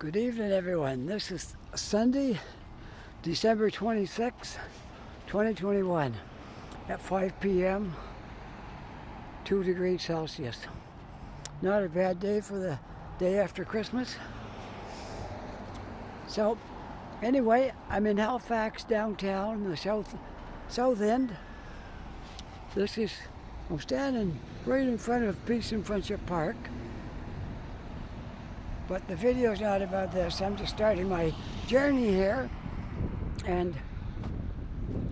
Good evening, everyone. This is Sunday, December 26, 2021, at 5 p.m., 2 degrees Celsius. Not a bad day for the day after Christmas. So, anyway, I'm in Halifax, downtown, the south end. I'm standing right in front of Peace and Friendship Park. But the video's not about this. I'm just starting my journey here. And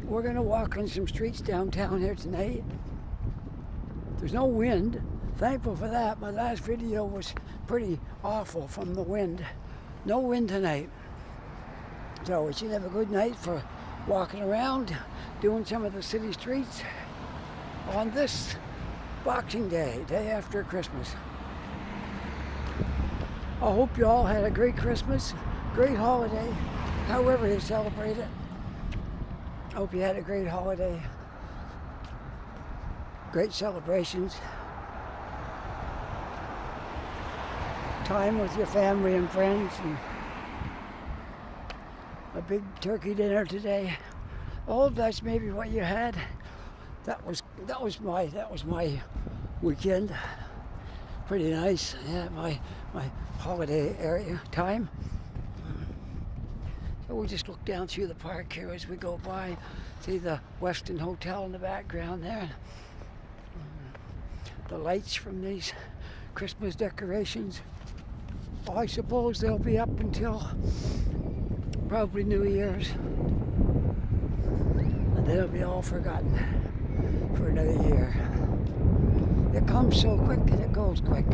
we're going to walk on some streets downtown here tonight. There's no wind. Thankful for that. My last video was pretty awful from the wind. No wind tonight. So we should have a good night for walking around, doing some of the city streets on this Boxing Day, day after Christmas. I hope you all had a great Christmas, great holiday, however you celebrate it. I hope you had a great holiday, great celebrations, time with your family and friends, and a big turkey dinner today. Oh, that's maybe what you had. That was my weekend. Pretty nice. Yeah, my holiday area time. So we just look down through the park here as we go by. See the Westin Hotel in the background there. The lights from these Christmas decorations. I suppose they'll be up until probably New Year's. And then it'll be all forgotten for another year. It comes so quick and it goes quick.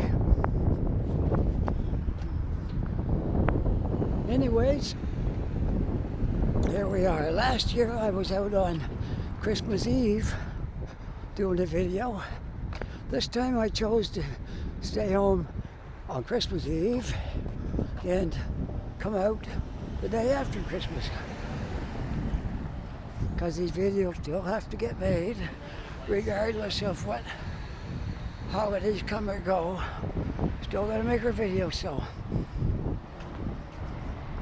Anyways, here we are. Last year I was out on Christmas Eve doing a video. This time I chose to stay home on Christmas Eve and come out the day after Christmas. Because these videos still have to get made regardless of what holidays come or go. Still gotta make our videos, so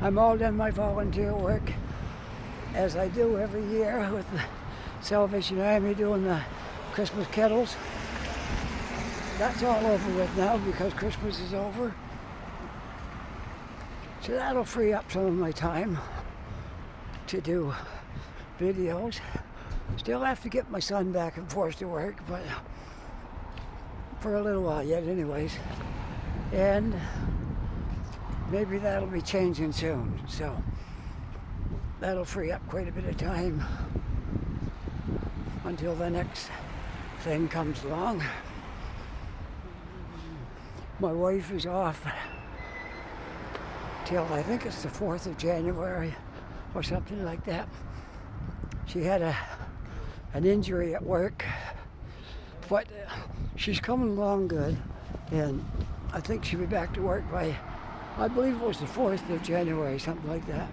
I'm all done my volunteer work, as I do every year with the Salvation Army doing the Christmas kettles. That's all over with now because Christmas is over. So that'll free up some of my time to do videos. Still have to get my son back and forth to work, but for a little while yet anyways. And maybe that'll be changing soon, so that'll free up quite a bit of time until the next thing comes along. My wife is off till I think it's the 4th of January or something like that. She had an injury at work, but she's coming along good, and I think she'll be back to work by, I believe it was the 4th of January, something like that.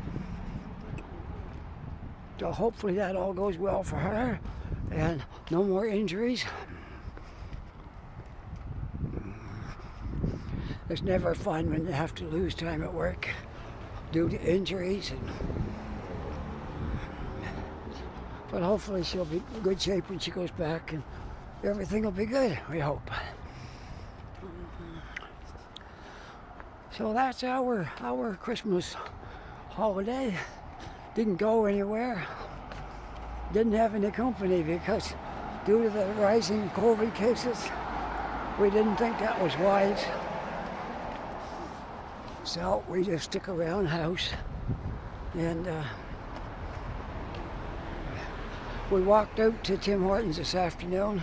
So hopefully that all goes well for her and no more injuries. It's never fun when you have to lose time at work due to injuries. But hopefully she'll be in good shape when she goes back and everything will be good, we hope. So that's our Christmas holiday. Didn't go anywhere. Didn't have any company because due to the rising COVID cases, we didn't think that was wise. So we just stick around the house and we walked out to Tim Hortons this afternoon,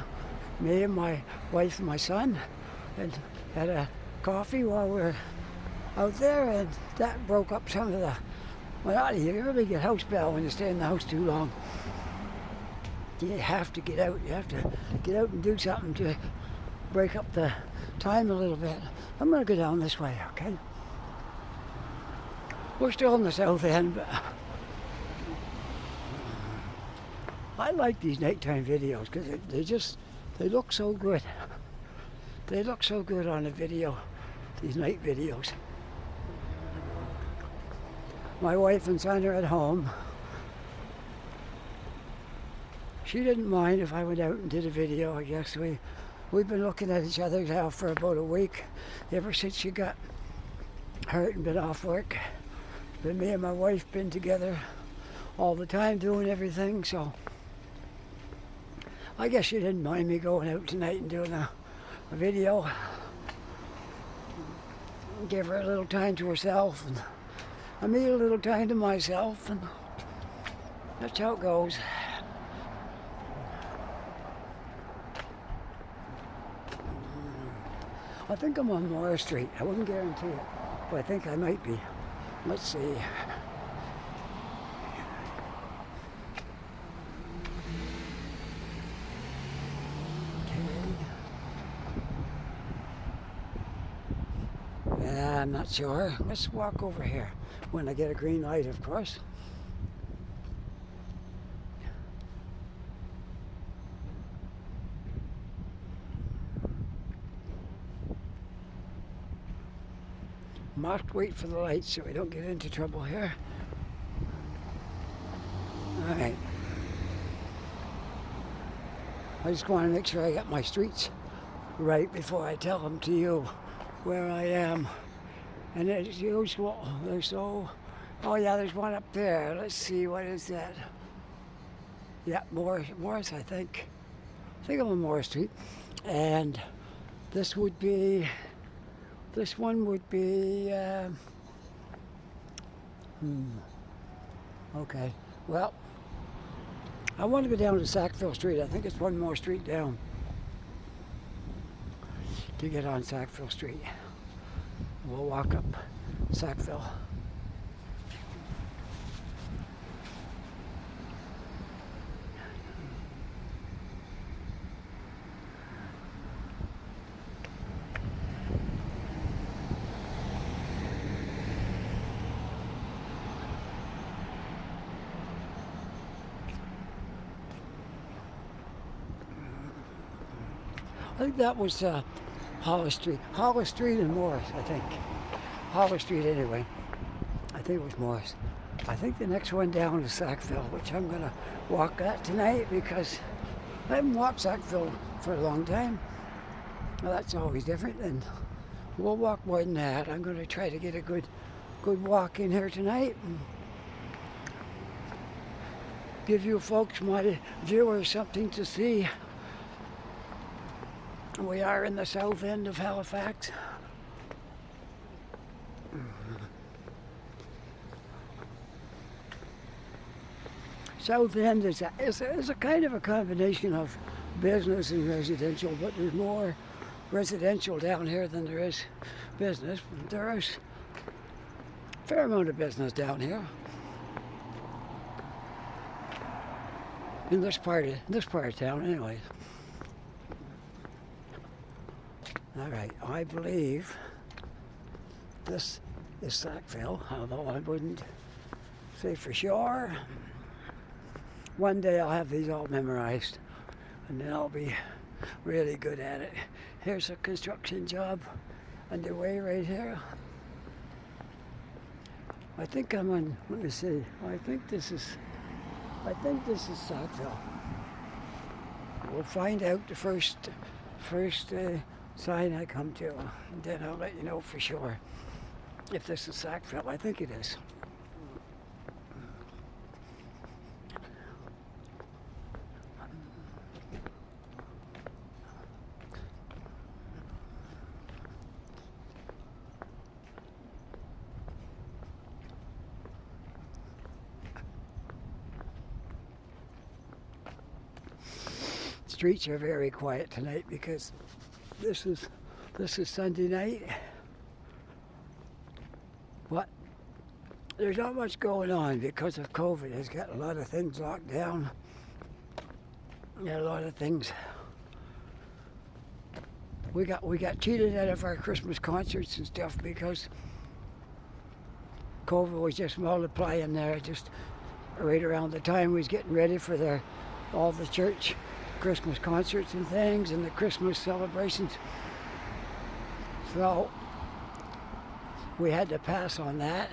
me and my wife and my son, and had a coffee while we were out there, and that broke up some of the, well, you really get housebound when you stay in the house too long. You have to get out. You have to get out and do something to break up the time a little bit. I'm going to go down this way, okay? We're still in the south end, but I like these nighttime videos because they look so good. They look so good on a video, these night videos. My wife and son are at home. She didn't mind if I went out and did a video. I guess we've been looking at each other now for about a week, ever since she got hurt and been off work. But me and my wife been together all the time doing everything, so I guess she didn't mind me going out tonight and doing a video. Give her a little time to herself, and me a little time to myself, and that's how it goes. I think I'm on Morris Street. I wouldn't guarantee it, but I think I might be. Let's see. Yeah, I'm not sure. Let's walk over here when I get a green light, of course. Must wait for the lights so we don't get into trouble here. All right. I just want to make sure I got my streets right before I tell them to you where I am. And as usual, there's oh yeah, there's one up there. Let's see, what is that? Yeah, Morris, I think. I think I'm on Morris Street. And this one would be, okay. Well, I want to go down to Sackville Street. I think it's one more street down to get on Sackville Street. We'll walk up Sackville. I think that was Hollis Street. Hollis Street and Morris, I think. Hollis Street anyway. I think it was Morris. I think the next one down is Sackville, which I'm going to walk at tonight because I haven't walked Sackville for a long time. Well, that's always different, and we'll walk more than that. I'm going to try to get a good walk in here tonight and give you folks, my viewers, something to see. We are in the south end of Halifax. South end is a kind of a combination of business and residential, but there's more residential down here than there is business. There is a fair amount of business down here. In this part of town anyways. All right, I believe this is Sackville, although I wouldn't say for sure. One day I'll have these all memorized, and then I'll be really good at it. Here's a construction job underway right here. I think I'm on, let me see, I think this is Sackville. We'll find out the first sign I come to, and then I'll let you know for sure if this is Sackville. I think it is. Streets are very quiet tonight because this is Sunday night. But there's not much going on because of COVID. It's got a lot of things locked down. A lot of things. We got cheated out of our Christmas concerts and stuff because COVID was just multiplying there. Just right around the time we was getting ready for all the church Christmas concerts and things and the Christmas celebrations. So we had to pass on that.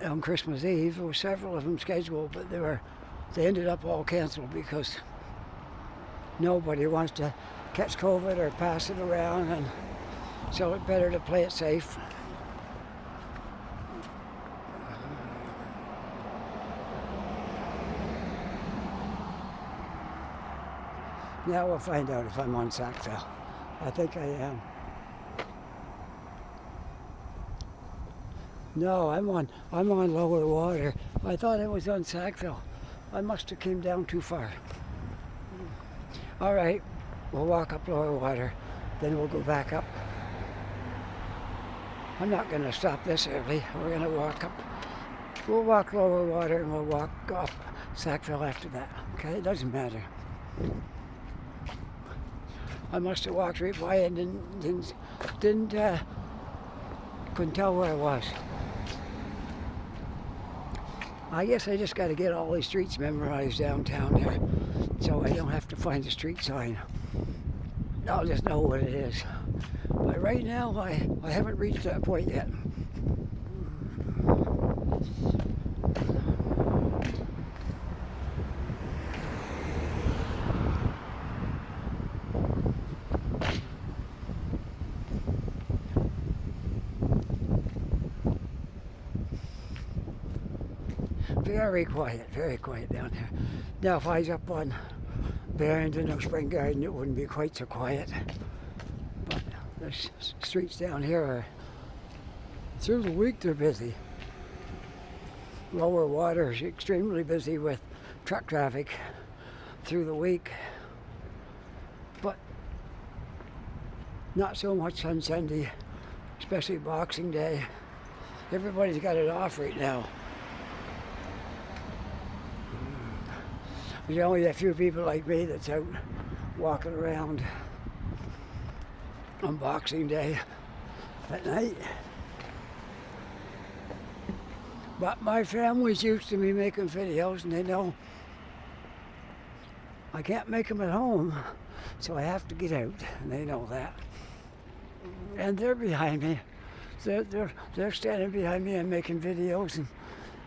on Christmas Eve. There were several of them scheduled, but they ended up all canceled because nobody wants to catch COVID or pass it around, and so it's better to play it safe. Now we'll find out if I'm on Sackville. I think I am. No, I'm on lower water. I thought I was on Sackville. I must have came down too far. All right, we'll walk up lower water, then we'll go back up. I'm not going to stop this early. We're going to walk up. We'll walk lower water and we'll walk up Sackville after that. Okay, it doesn't matter. I must have walked right by it and couldn't tell where I was. I guess I just got to get all these streets memorized downtown there, so I don't have to find a street sign. I'll just know what it is. But right now, I haven't reached that point yet. Very quiet down here. Now, if I was up on Barrington or Spring Garden, it wouldn't be quite so quiet. But the streets down here are, through the week, they're busy. Lower water is extremely busy with truck traffic through the week, but not so much on Sunday, especially Boxing Day. Everybody's got it off right now. There's only a few people like me that's out walking around on Boxing Day at night. But my family's used to me making videos, and they know I can't make them at home, so I have to get out, and they know that. And they're behind me. They're standing behind me and making videos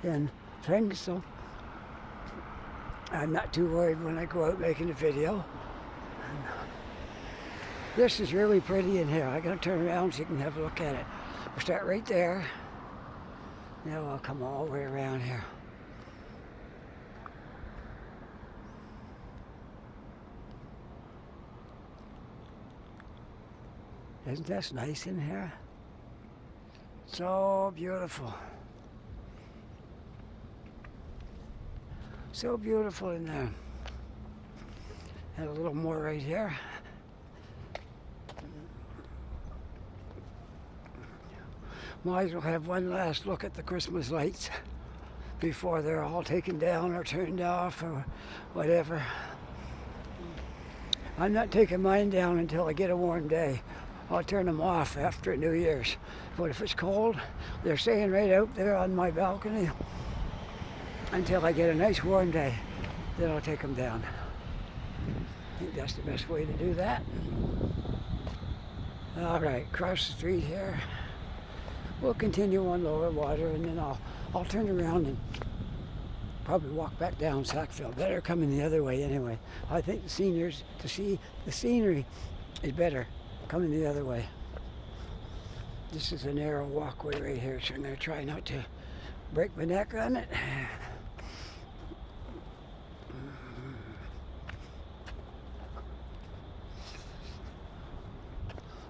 and things, so I'm not too worried when I go out making a video. This is really pretty in here. I'm going to turn around so you can have a look at it. We'll start right there. Now I'll come all the way around here. Isn't this nice in here? So beautiful. So beautiful in there. And a little more right here. Might as well have one last look at the Christmas lights before they're all taken down or turned off or whatever. I'm not taking mine down until I get a warm day. I'll turn them off after New Year's. But if it's cold, they're staying right out there on my balcony until I get a nice warm day. Then I'll take them down. I think that's the best way to do that. All right, cross the street here. We'll continue on lower water, and then I'll turn around and probably walk back down Sackville. Better coming the other way anyway. I think the scenery is better coming the other way. This is a narrow walkway right here, so I'm going to try not to break my neck on it.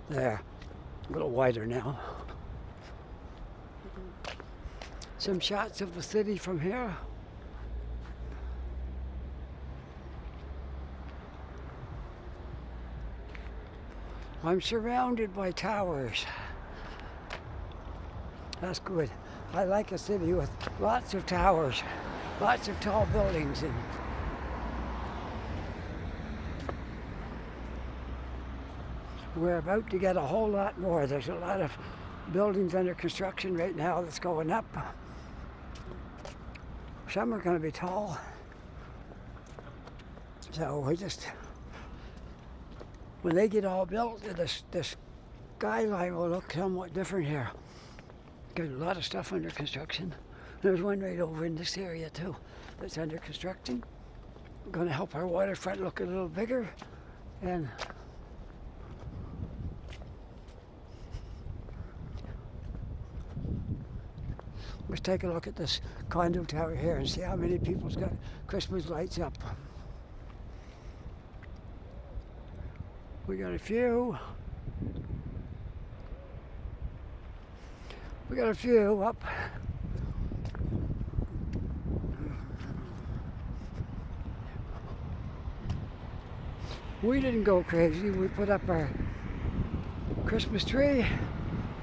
There, a little wider now. Some shots of the city from here. I'm surrounded by towers. That's good. I like a city with lots of towers, lots of tall buildings. And we're about to get a whole lot more. There's a lot of buildings under construction right now that's going up. Some are going to be tall. So when they get all built, the skyline will look somewhat different here. There's a lot of stuff under construction. There's one right over in this area too that's under construction. Going to help our waterfront look a little bigger. And let's take a look at this condo tower here and see how many people's got Christmas lights up. We got a few. We got a few up. We didn't go crazy. We put up our Christmas tree.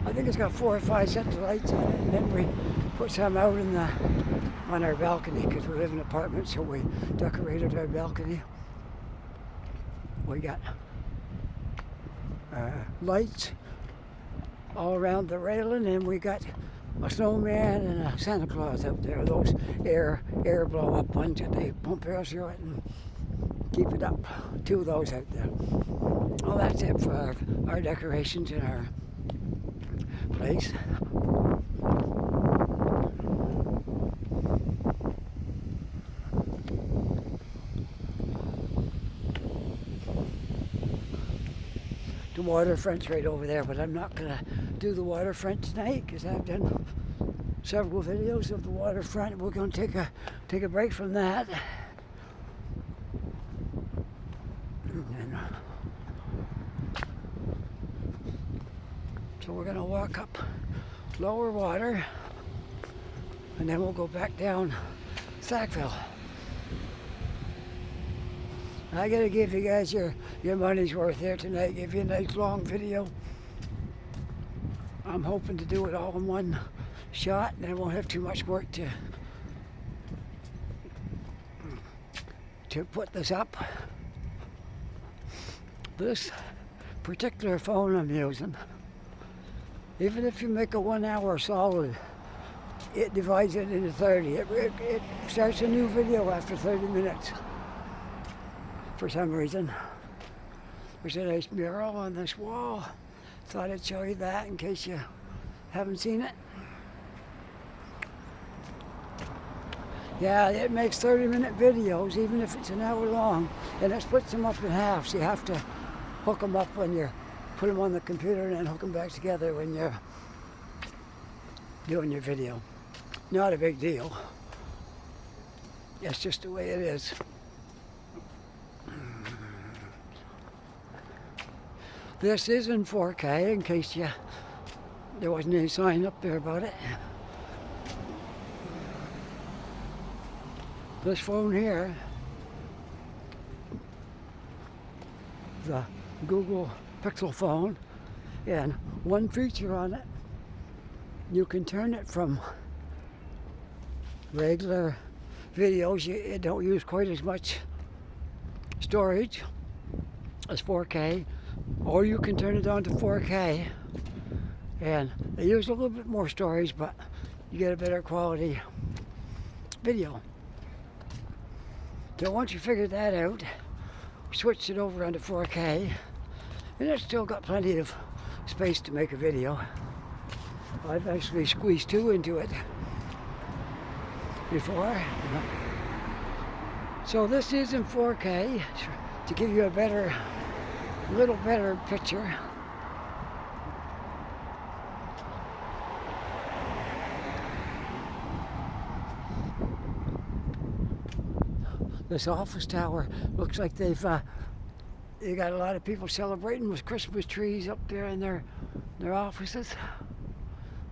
I think it's got 4 or 5 sets of lights on it, and then we put some out on our balcony because we live in an apartment, so we decorated our balcony. We got lights all around the railing, and we got a snowman and a Santa Claus out there. Those air blow up ones that they pump air through it and keep it up. 2 of those out there. Well, that's it for our decorations in our place. The waterfront's right over there, but I'm not going to do the waterfront tonight because I've done several videos of the waterfront. We're going to take a break from that. So we're going to walk up lower water and then we'll go back down Sackville. I got to give you guys your money's worth here tonight, give you a nice long video. I'm hoping to do it all in one shot and I won't have too much work to put this up. This particular phone I'm using, even if you make a 1 hour solid, it divides it into 30. It starts a new video after 30 minutes. For some reason. There's a nice mural on this wall. Thought I'd show you that in case you haven't seen it. Yeah, it makes 30-minute videos, even if it's an hour long, and it splits them up in half, so you have to hook them up when you put them on the computer and then hook them back together when you're doing your video. Not a big deal. It's just the way it is. This is in 4K in case there wasn't any sign up there about it. This phone here, the Google Pixel phone, and one feature on it, you can turn it from regular videos, it don't use quite as much storage as 4K, or you can turn it on to 4K and they use a little bit more storage, but you get a better quality video. So once you figure that out, switch it over onto 4K, and it's still got plenty of space to make a video. I've actually squeezed 2 into it before. So this is in 4K to give you a little better picture. This office tower looks like they got a lot of people celebrating with Christmas trees up there in their offices.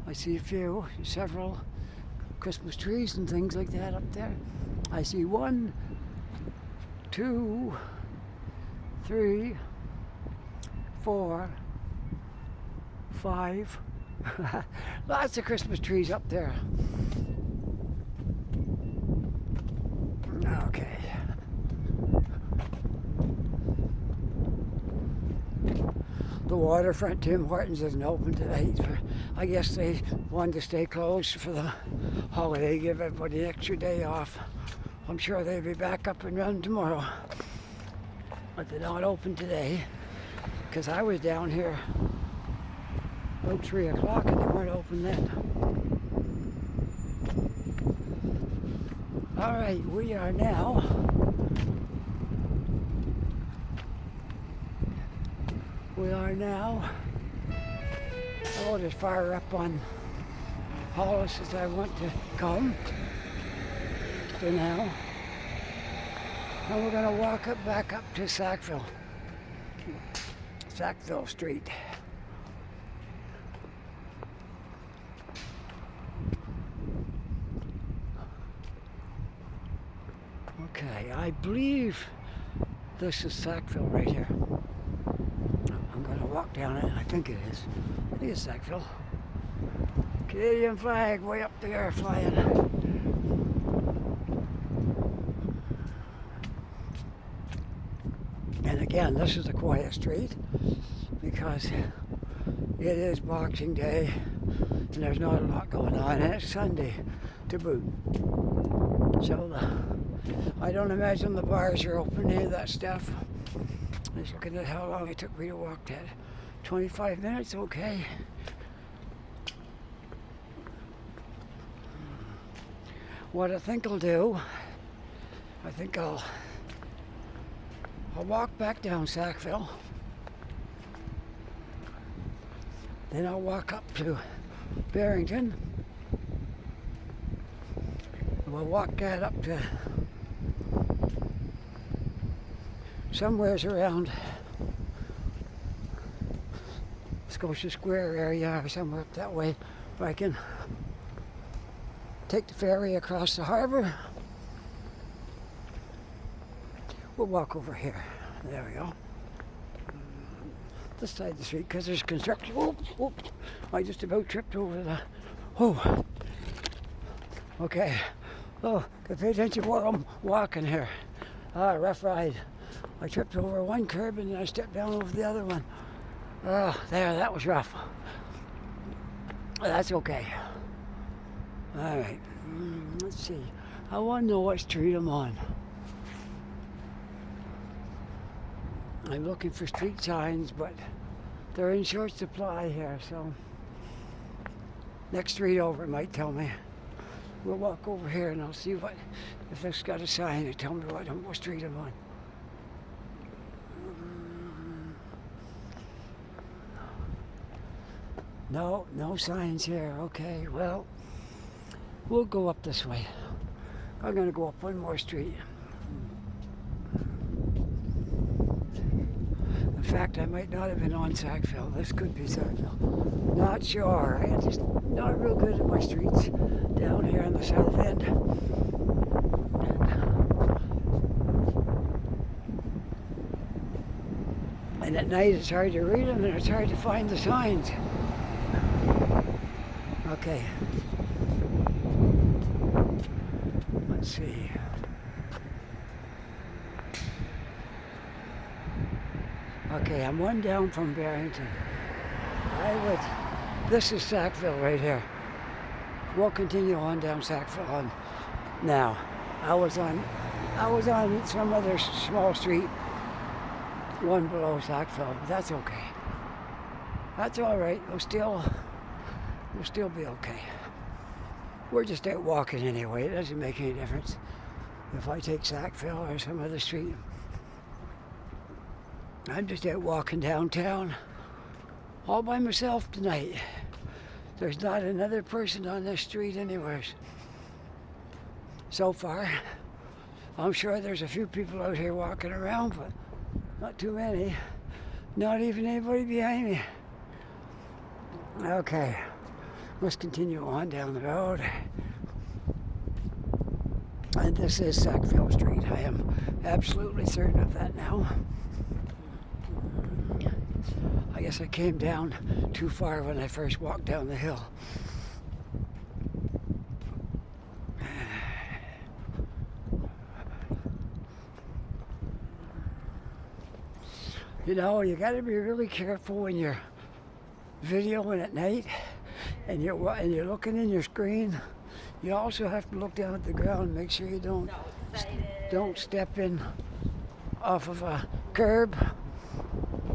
I see several Christmas trees and things like that up there. I see 1, 2, 3, 4, 5. Lots of Christmas trees up there. Okay. The waterfront Tim Hortons isn't open today. I guess they wanted to stay closed for the holiday, give everybody an extra day off. I'm sure they'll be back up and running tomorrow. But they're not open today because I was down here about 3 o'clock and they weren't open then. All right, we are now about as far up on Hollis as I want to come for now. And we're going to walk back up to Sackville Street. Okay, I believe this is Sackville right here. I'm going to walk down it. I think it is. I think it's Sackville. Canadian flag way up there flying. And again, this is a quiet street because it is Boxing Day and there's not a lot going on, and it's Sunday to boot. So I don't imagine the bars are open, any of that stuff. Just looking at how long it took me to walk that. 25 minutes, okay. What I think I'll do, I'll walk back down Sackville. Then I'll walk up to Barrington. We'll walk that up to somewheres around Scotia Square area or somewhere up that way where I can take the ferry across the harbor. We'll walk over here. There we go. This side of the street because there's construction. Oops. I just about tripped over the... Oh. Okay. Oh, pay attention where I'm walking here. Rough ride. I tripped over one curb and then I stepped down over the other one. That was rough. That's okay. All right, let's see. I want to know what street I'm on. I'm looking for street signs, but they're in short supply here, so next street over might tell me. We'll walk over here and I'll see if it's got a sign to tell me what street I'm on. No signs here. Okay, well, we'll go up this way. I'm going to go up one more street. In fact, I might not have been on Sackville. This could be Sackville. Not sure. I'm just not real good at my streets down here on the south end. And at night it's hard to read them and it's hard to find the signs. Okay. Let's see. Okay, I'm one down from Barrington. This is Sackville right here. We'll continue on down Sackville on now. I was on some other small street, one below Sackville, but that's okay. That's all right. We'll still be okay. We're just out walking anyway. It doesn't make any difference if I take Sackville or some other street. I'm just out walking downtown all by myself tonight. There's not another person on this street anywhere so far. I'm sure there's a few people out here walking around, but not too many. Not even anybody behind me. Okay, let's continue on down the road. And this is Sackville Street. I am absolutely certain of that now. I guess I came down too far when I first walked down the hill. You know, you got to be really careful when you're videoing at night and you're looking in your screen. You also have to look down at the ground and make sure you don't step in off of a curb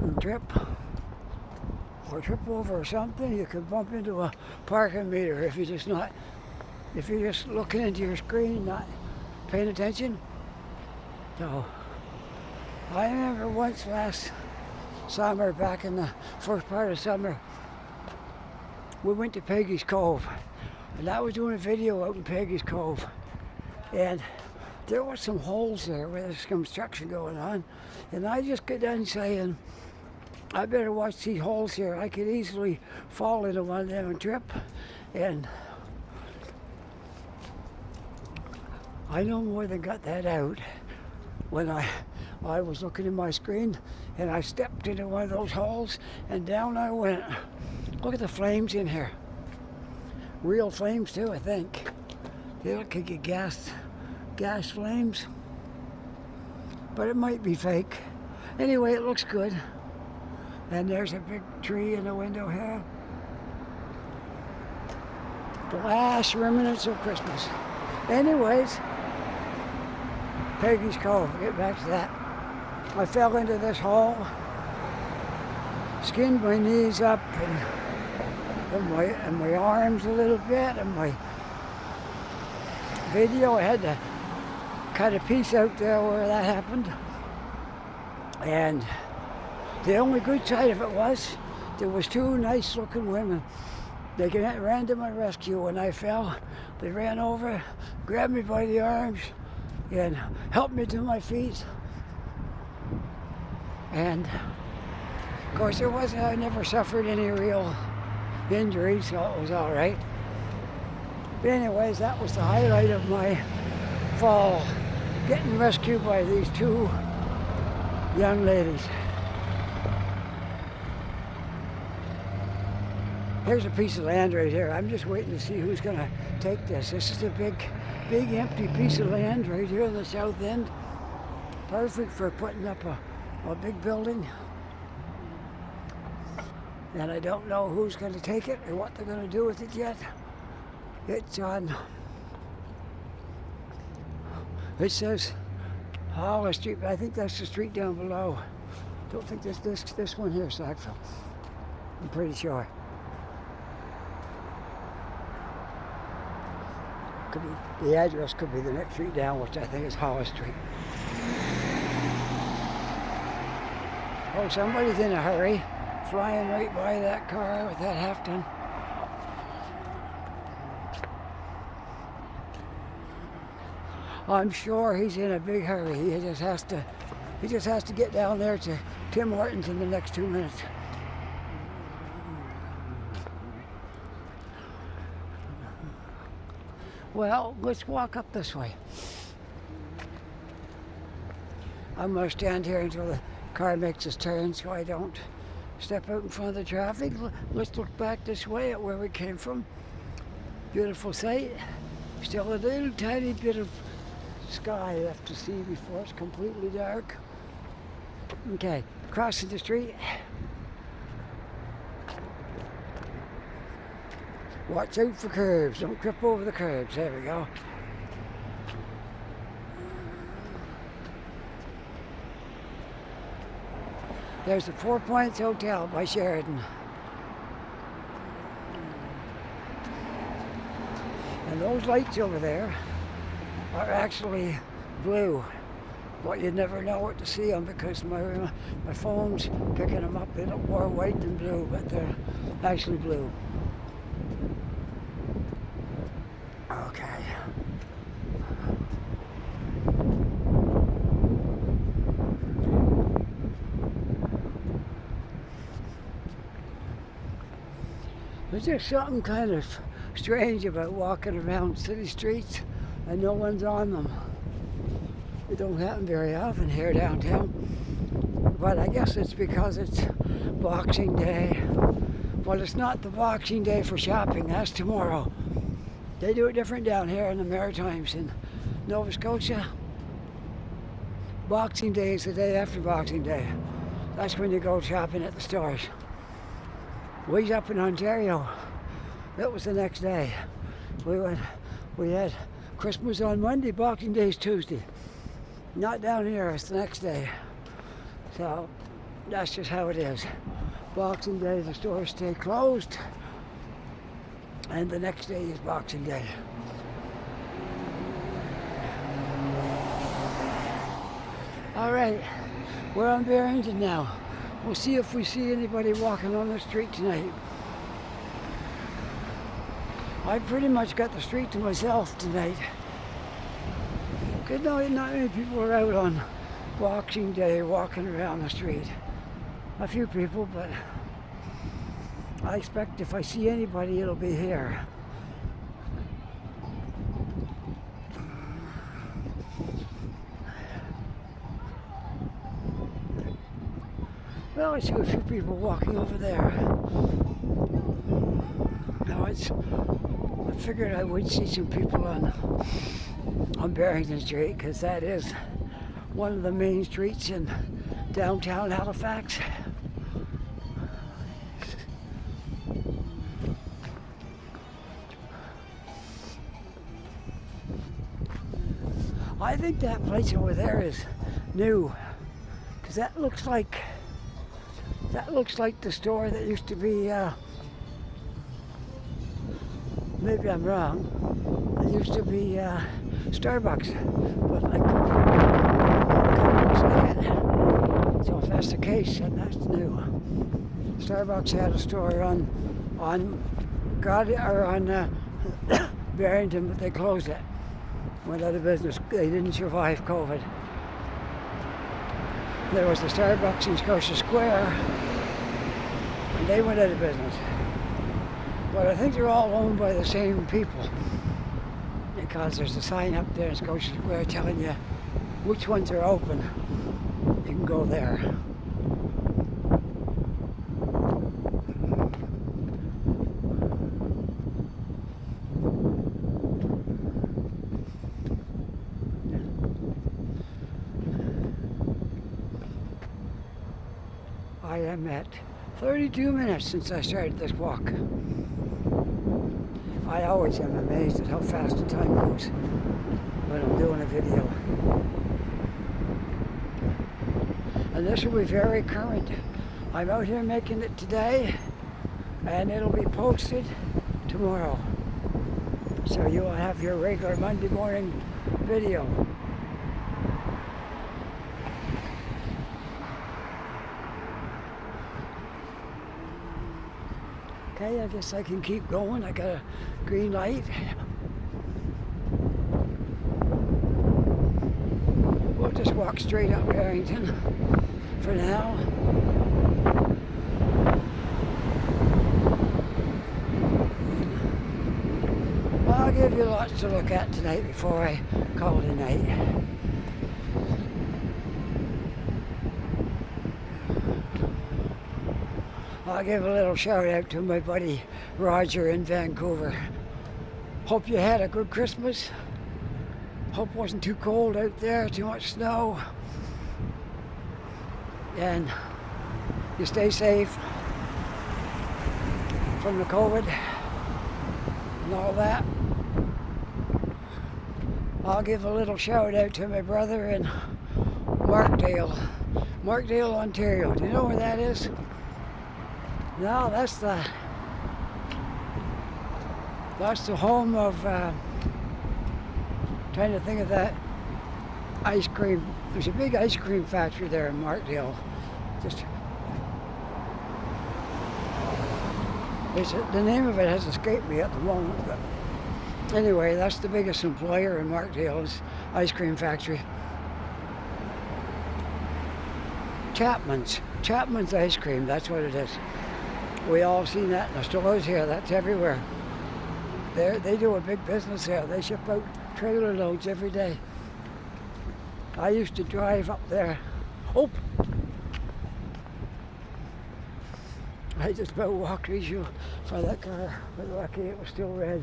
and trip over or something. You could bump into a parking meter if you're just looking into your screen, not paying attention? So, I remember once last summer, back in the first part of summer, we went to Peggy's Cove, and I was doing a video out in Peggy's Cove, and there were some holes there where there's construction going on, and I just got done saying, I better watch these holes here. I could easily fall into one of them and trip, and I no more than got that out when I was looking at my screen, and I stepped into one of those holes, and down I went. Look at the flames in here. Real flames too, I think. They look like gas flames, but it might be fake. Anyway, it looks good. And there's a big tree in the window here. The last remnants of Christmas. Anyways, Peggy's Cove, get back to that. I fell into this hole, skinned my knees up and my arms a little bit, and my video, I had to cut a piece out there where that happened. And the only good side of it was there was two nice looking women. They ran to my rescue when I fell. They ran over, grabbed me by the arms, and helped me to my feet. And of course I never suffered any real injuries, so it was all right. But anyways, that was the highlight of my fall, getting rescued by these two young ladies. Here's a piece of land right here. I'm just waiting to see who's going to take this. This is a big empty piece of land right here in the south end. Perfect for putting up a big building. And I don't know who's going to take it or what they're going to do with it yet. It's on, it says Hollis Street, but I think that's the street down below. Don't think this one here is Sackville. I'm pretty sure. Could be, the address could be the next street down, which I think is Hollis Street. Oh, somebody's in a hurry, flying right by that car with that half ton. I'm sure he's in a big hurry. He just has to get down there to Tim Hortons in the next 2 minutes. Well, let's walk up this way. I'm going to stand here until the car makes its turn so I don't step out in front of the traffic. Let's look back this way at where we came from. Beautiful sight. Still a little tiny bit of sky left to see before it's completely dark. Okay, crossing the street. Watch out for curbs. Don't trip over the curbs. There we go. There's the Four Points Hotel by Sheridan. And those lights over there are actually blue. But you'd never know what to see them because my phone's picking them up. They look more white than blue, but they're actually blue. Okay. There's just something kind of strange about walking around city streets and no one's on them. It don't happen very often here downtown. But I guess it's because it's Boxing Day. Well, it's not the Boxing Day for shopping. That's tomorrow. They do it different down here in the Maritimes in Nova Scotia. Boxing Day is the day after Boxing Day. That's when you go shopping at the stores. Way up in Ontario, that was the next day. We had Christmas on Monday, Boxing Day is Tuesday. Not down here, it's the next day. So that's just how it is. Boxing Day, the stores stay closed, and the next day is Boxing Day. All right, we're on Barrington now. We'll see if we see anybody walking on the street tonight. I pretty much got the street to myself tonight. Good night, not many people are out on Boxing Day walking around the street. A few people, but I expect if I see anybody, it'll be here. Well, I see a few people walking over there. Now I figured I would see some people on Barrington Street, because that is one of the main streets in downtown Halifax. I think that place over there is new, because that looks like the store that used to be, maybe I'm wrong, it used to be Starbucks, but I kind of looks like it. So if that's the case, then that's new. Starbucks had a store on Barrington, but they closed it. Went out of business. They didn't survive COVID. There was the Starbucks in Scotia Square, and they went out of business. But I think they're all owned by the same people, because there's a sign up there in Scotia Square telling you which ones are open. You can go there. I am at 32 minutes since I started this walk. I always am amazed at how fast the time goes when I'm doing a video. And this will be very current. I'm out here making it today, and it'll be posted tomorrow. So you will have your regular Monday morning video. Okay, I guess I can keep going. I got a green light. We'll just walk straight up Barrington for now. I'll give you lots to look at tonight before I call it a night. I'll give a little shout out to my buddy Roger in Vancouver. Hope you had a good Christmas. Hope it wasn't too cold out there, too much snow. And you stay safe from the COVID and all that. I'll give a little shout out to my brother in Markdale, Ontario. Do you know where that is? No, that's the home of, trying to think of that ice cream. There's a big ice cream factory there in Markdale. The name of it has escaped me at the moment, but anyway, that's the biggest employer in Markdale, is ice cream factory. Chapman's ice cream, that's what it is. We all seen that in the stores here. That's everywhere. They do a big business there. They ship out trailer loads every day. I used to drive up there. Oh! I just about walked issue for that car, but lucky it was still red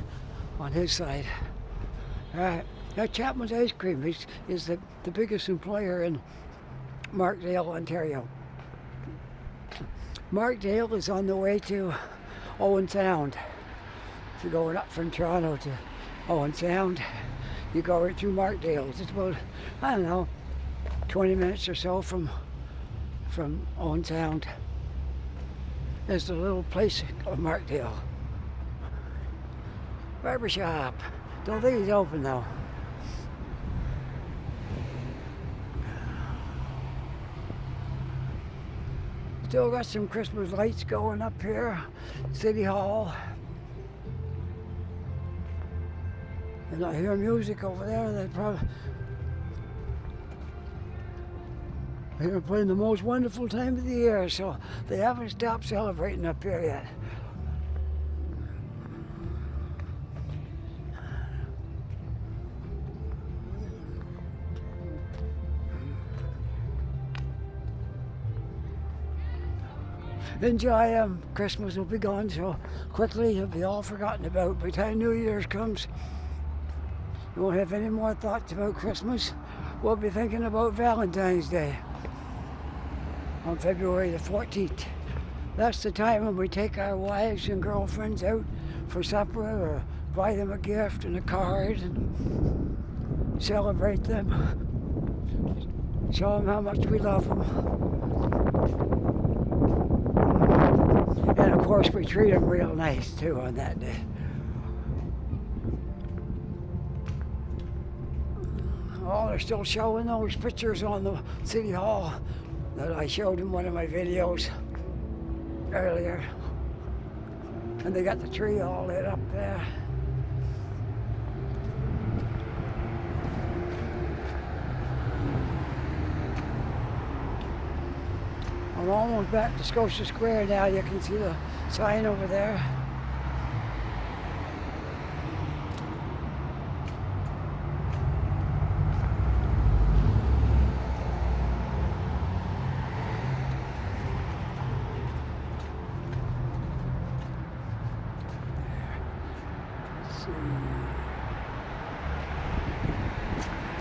on his side. All right. Now Chapman's Ice Cream is the biggest employer in Markdale, Ontario. Markdale is on the way to Owen Sound. If you're going up from Toronto to Owen Sound, you go right through Markdale. It's about, I don't know, 20 minutes or so from Owen Sound. There's a little place called Markdale. Barbershop. Don't think he's open though. Still got some Christmas lights going up here, City Hall. And I hear music over there. They're playing the most wonderful time of the year, so they haven't stopped celebrating up here yet. Enjoy them. Christmas will be gone so quickly, it'll be all forgotten about. By the time New Year's comes, you won't have any more thoughts about Christmas. We'll be thinking about Valentine's Day on February the 14th. That's the time when we take our wives and girlfriends out for supper or buy them a gift and a card and celebrate them. Show them how much we love them. And of course we treat them real nice too on that day. Oh, they're still showing those pictures on the City Hall that I showed in one of my videos earlier. And they got the tree all lit up there. I'm almost back to Scotia Square now. You can see the sign over there. Let's see.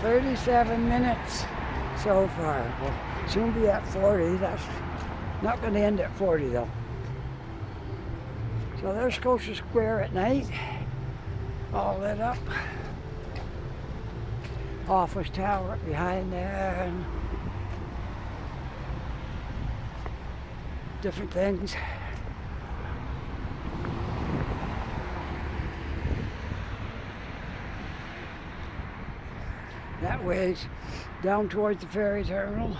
37 minutes so far. We'll soon be at 40. That's not going to end at 40 though. So there's Scotia Square at night, all lit up. Office tower up behind there and different things. That way's down towards the ferry terminal,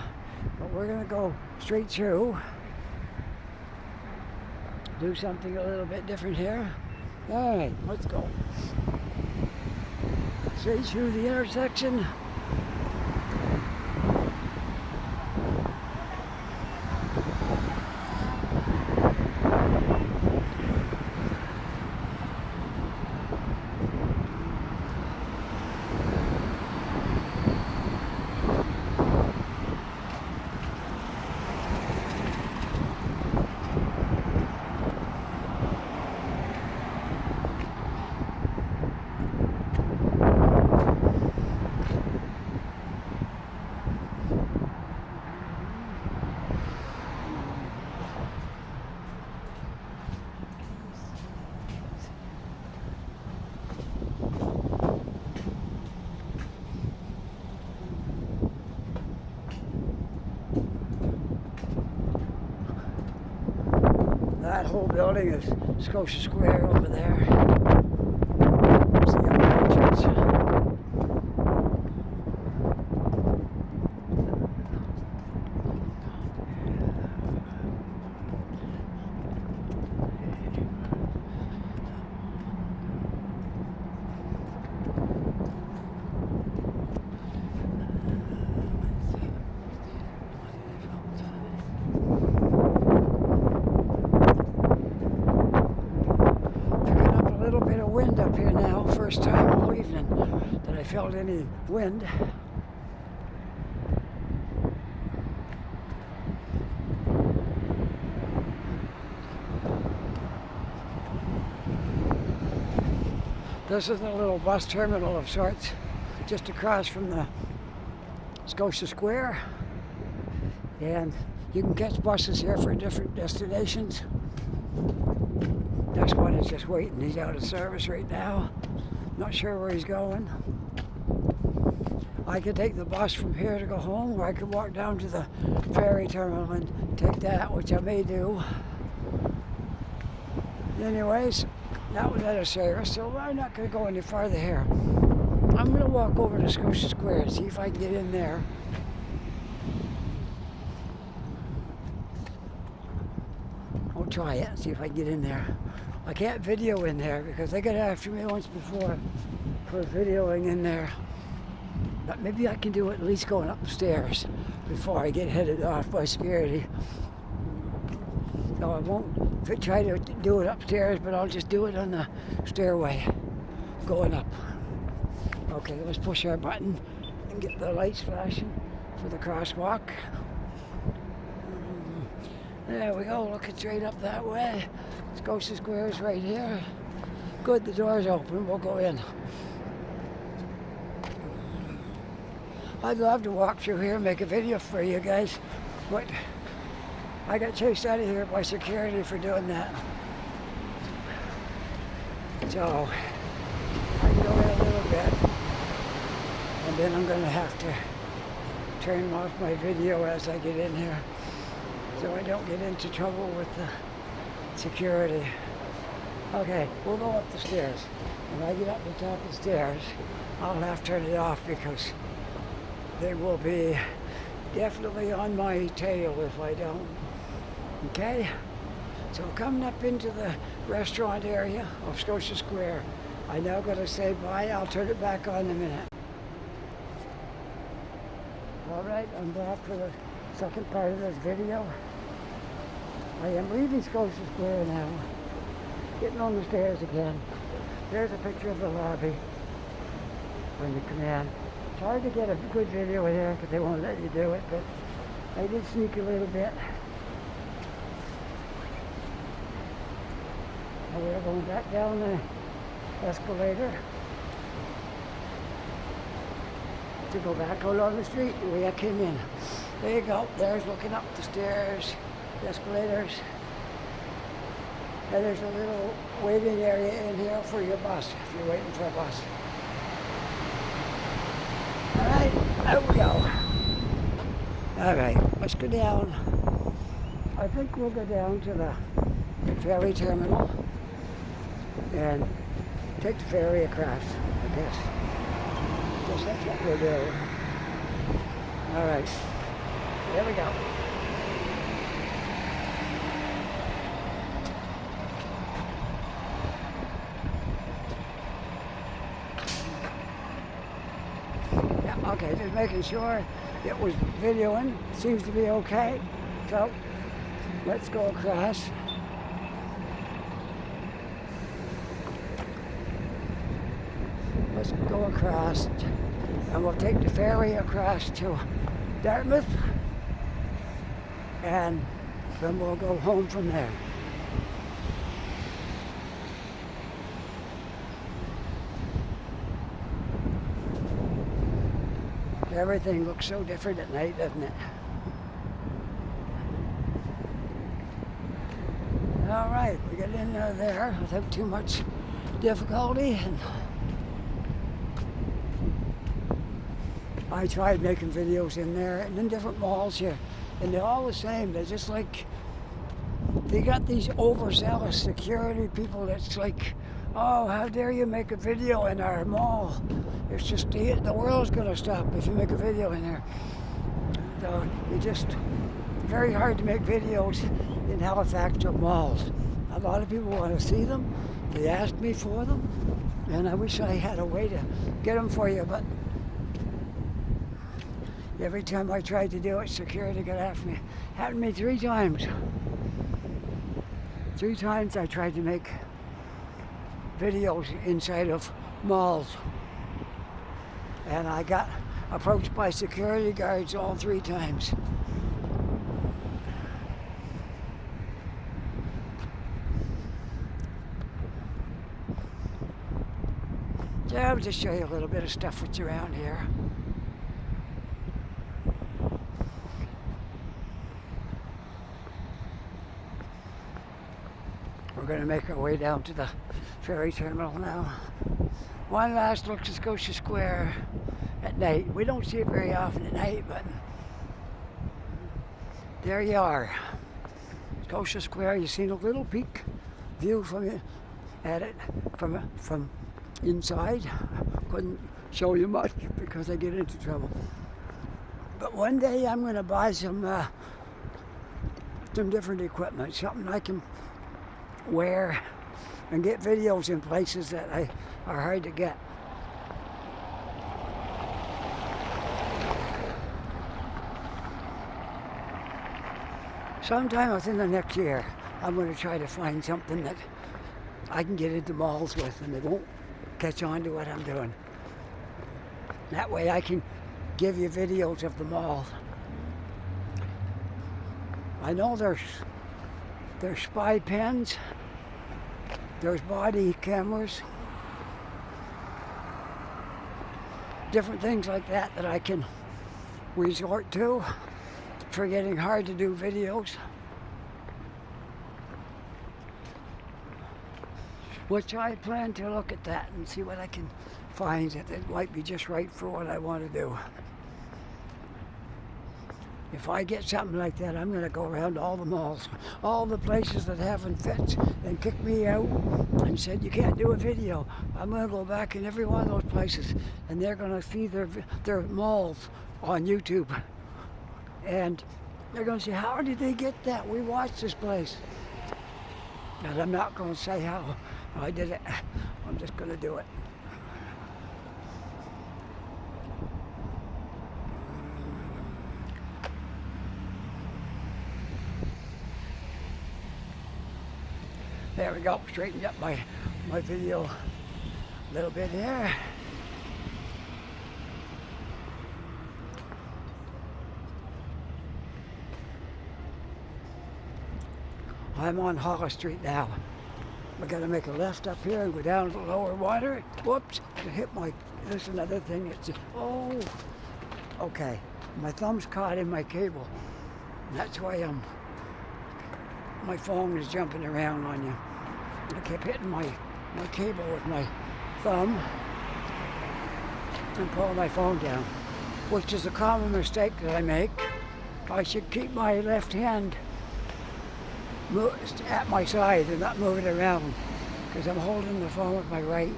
but we're going to go straight through. Do something a little bit different here. All right, let's go. Straight through the intersection. That whole building is Scotia Square over there. There's the upper entrance. Wind up here now, first time all evening that I felt any wind. This is a little bus terminal of sorts, just across from the Scotia Square, and you can catch buses here for different destinations. This one is just waiting. He's out of service right now. Not sure where he's going. I could take the bus from here to go home, or I could walk down to the ferry terminal and take that, which I may do. Anyways, that was out of service, so I'm not going to go any farther here. I'm going to walk over to Scotia Square and see if I can get in there. try it, see if I can get in there. I can't video in there because they got after me once before for videoing in there. But maybe I can do it at least going up the stairs before I get headed off by security. So I won't try to do it upstairs, but I'll just do it on the stairway going up. Okay, let's push our button and get the lights flashing for the crosswalk. There we go, looking straight up that way. Scotia Square is right here. Good, the door's open, we'll go in. I'd love to walk through here and make a video for you guys, but I got chased out of here by security for doing that. So, I can go in a little bit, and then I'm going to have to turn off my video as I get in here, so I don't get into trouble with the security. Okay, we'll go up the stairs. When I get up the top of the stairs, I'll have to turn it off because they will be definitely on my tail if I don't. Okay? So coming up into the restaurant area of Scotia Square, I now got to say bye. I'll turn it back on in a minute. Alright, I'm back for the second part of this video. I am leaving Scotia Square now. Getting on the stairs again. There's a picture of the lobby when you come in. It's hard to get a good video in there because they won't let you do it, but I did sneak a little bit. And we're going back down the escalator to go back out on the street the way I came in. There you go. There's looking up the stairs, the escalators. And there's a little waiting area in here for your bus if you're waiting for a bus. Alright, there we go. Alright, let's go down. I think we'll go down to the ferry terminal and take the ferry across, I guess. Guess that's what we'll do. Alright, there we go. Okay, just making sure it was videoing. Seems to be okay. So, let's go across. Let's go across, and we'll take the ferry across to Dartmouth, and then we'll go home from there. Everything looks so different at night, doesn't it? All right, we got in there without too much difficulty. And I tried making videos in there and in different malls here, and they're all the same. They're just like, they got these overzealous security people that's like, oh, how dare you make a video in our mall? It's just, the world's going to stop if you make a video in there. So it's just very hard to make videos in Halifax or malls. A lot of people want to see them. They asked me for them, and I wish I had a way to get them for you, but every time I tried to do it, security got after me. Happened to me 3 times. 3 times I tried to make videos inside of malls, and I got approached by security guards all 3 times. So I'll just show you a little bit of stuff that's around here. We're going to make our way down to the ferry terminal now. One last look at Scotia Square at night. We don't see it very often at night, but there you are. Scotia Square, you've seen a little peek view from it, at it from inside. Couldn't show you much because I get into trouble. But one day I'm going to buy some different equipment, something I can where and get videos in places that are hard to get. Sometime within the next year, I'm going to try to find something that I can get into malls with and they won't catch on to what I'm doing. That way I can give you videos of the mall. I know there's spy pens, there's body cameras, different things like that that I can resort to for getting hard to do videos. Which I plan to look at that and see what I can find that might be just right for what I want to do. If I get something like that, I'm going to go around all the malls, all the places that haven't fit and kick me out and said, you can't do a video. I'm going to go back in every one of those places and they're going to see their malls on YouTube. And they're going to say, how did they get that? We watched this place. And I'm not going to say how I did it. I'm just going to do it. There we go, straightened up my video a little bit here. I'm on Hollis Street now. I gotta make a left up here and go down to the lower water. Whoops, I hit this is another thing. Oh, okay. My thumb's caught in my cable. And that's why my phone is jumping around on you. I kept hitting my cable with my thumb and pulling my phone down, which is a common mistake that I make. I should keep my left hand at my side and not move it around, because I'm holding the phone with my right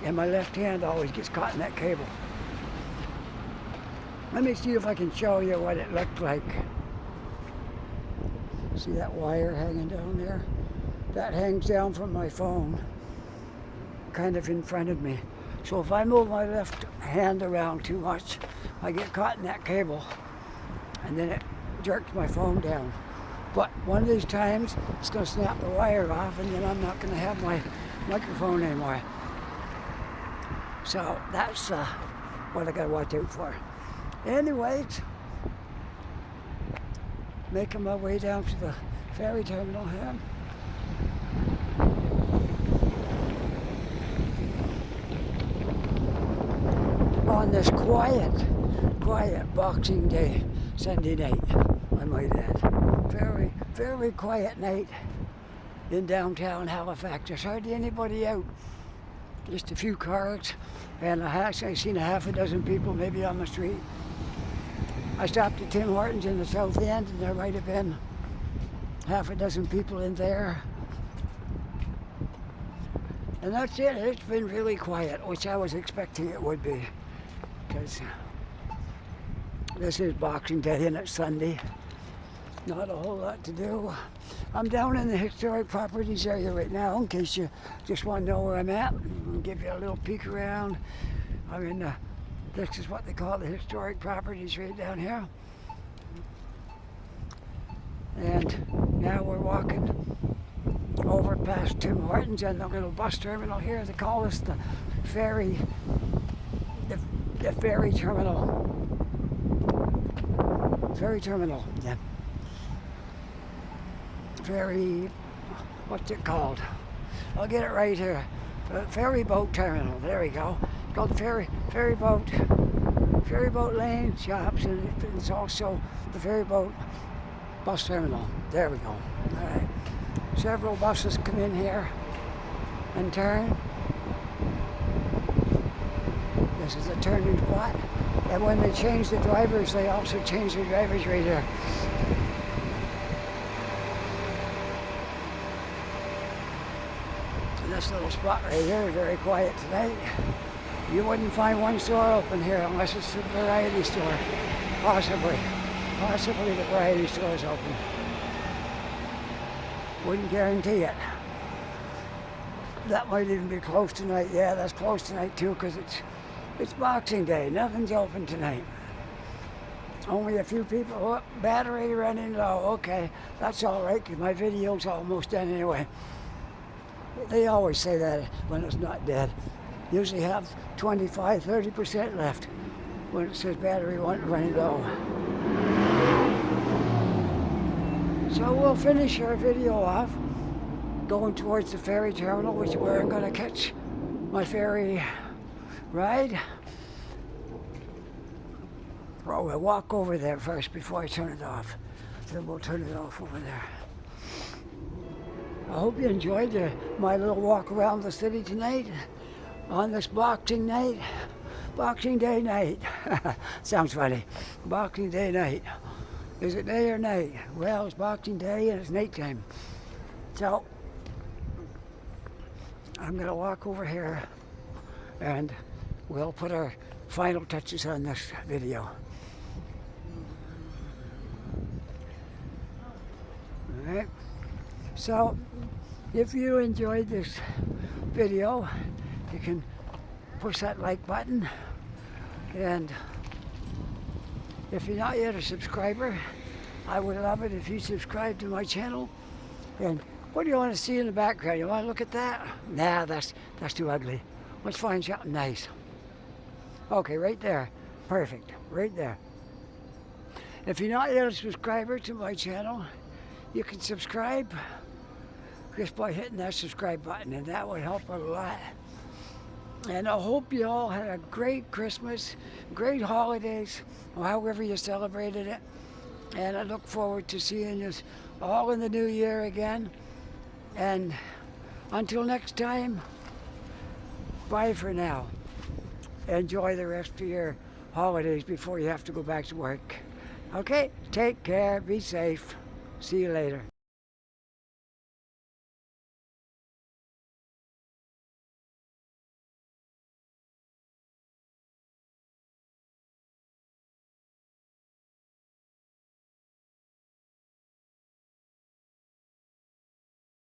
and my left hand always gets caught in that cable. Let me see if I can show you what it looked like. See that wire hanging down there? That hangs down from my phone, kind of in front of me. So if I move my left hand around too much, I get caught in that cable and then it jerks my phone down. But one of these times, it's going to snap the wire off and then I'm not going to have my microphone anymore. So that's what I got to watch out for. Anyways, making my way down to the ferry terminal here. On this quiet Boxing Day, Sunday night, I might add. Very, very quiet night in downtown Halifax. There's hardly anybody out. Just a few cars, and I've seen a half a dozen people maybe on the street. I stopped at Tim Hortons in the South End, and there might have been half a dozen people in there. And that's it. It's been really quiet, which I was expecting it would be, because this is Boxing Day and it's Sunday. Not a whole lot to do. I'm down in the historic properties area right now, in case you just want to know where I'm at. I'll give you a little peek around. I'm in this is what they call the historic properties right down here. And now we're walking over past Tim Hortons and the little bus terminal here. They call this the ferry terminal. Ferry terminal, yeah. What's it called? I'll get it right here. Ferry boat terminal, there we go. It's called the ferry boat lane shops, and it's also the ferry boat bus terminal. There we go. All right. Several buses come in here and turn. This is a turning spot. And when they change the drivers, they also change the drivers right here. And this little spot right here is very quiet tonight. You wouldn't find one store open here unless it's a variety store. Possibly the variety store is open. Wouldn't guarantee it. That might even be closed tonight. Yeah, that's closed tonight too because it's Boxing Day. Nothing's open tonight. Only a few people. Oh, battery running low. Okay, that's all right because my video's almost done anyway. They always say that when it's not dead. Usually have 25, 30% left when it says battery running low. So we'll finish our video off going towards the ferry terminal, which is where I'm going to catch my ferry ride. Oh, we'll walk over there first before I turn it off. Then we'll turn it off over there. I hope you enjoyed my little walk around the city tonight on this Boxing night. Boxing Day night. Sounds funny. Boxing Day night. Is it day or night? Well, it's Boxing Day and it's nighttime. So, I'm going to walk over here and we'll put our final touches on this video. Alright. So, if you enjoyed this video, you can push that like button, and if you're not yet a subscriber, I would love it if you subscribe to my channel. And what do you want to see in the background? You want to look at that? Nah, that's too ugly. Let's find something nice. Okay, right there. Perfect. Right there. If you're not yet a subscriber to my channel, you can subscribe just by hitting that subscribe button, and that would help a lot. And I hope you all had a great Christmas, great holidays, or however you celebrated it. And I look forward to seeing you all in the new year again. And until next time, bye for now. Enjoy the rest of your holidays before you have to go back to work. Okay, take care, be safe. See you later.